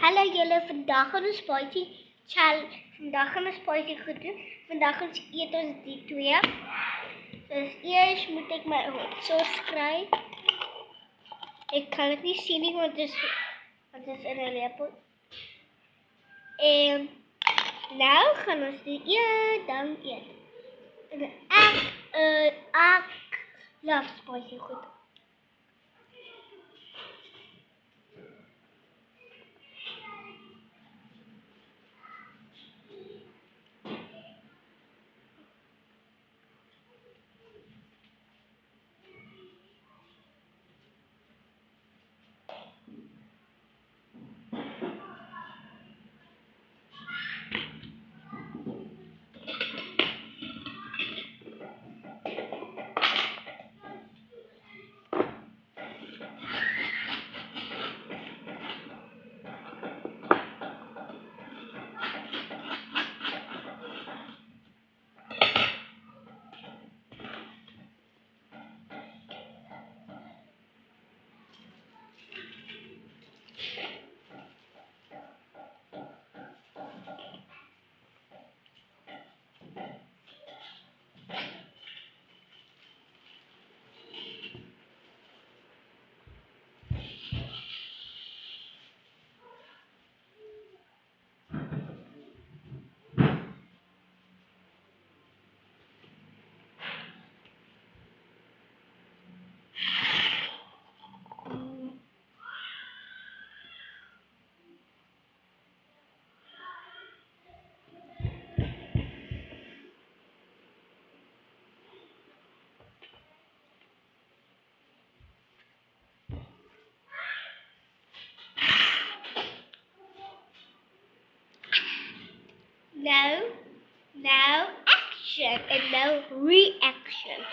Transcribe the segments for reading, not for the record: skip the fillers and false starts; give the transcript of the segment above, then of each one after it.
Hallo julle, vandag gaan ons spicy challenge. Vandag gaan ons spicy goed doen. Vandag ons eet ons die twee. Dus eers moet ek my hot sauce kry. Ek kan dit nie sien nie, want dit is in 'n lepel. En nou gaan ons die dan eet. En ek love spicy goed. Nou action en nou reaction.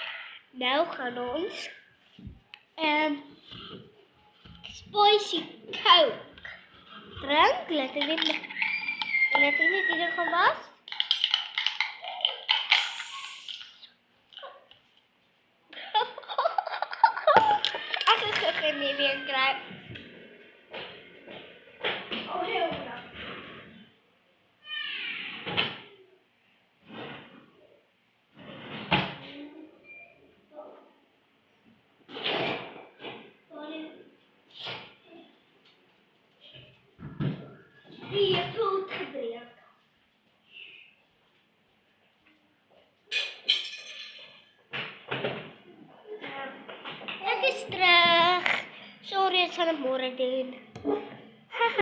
Nou gaan ons spicy coke drink. Laat ek net hier gaan was. Ek gaan nie weer kry. Die het goed gebreek. Ek is terug. Sorry, ek sal dit môre doen.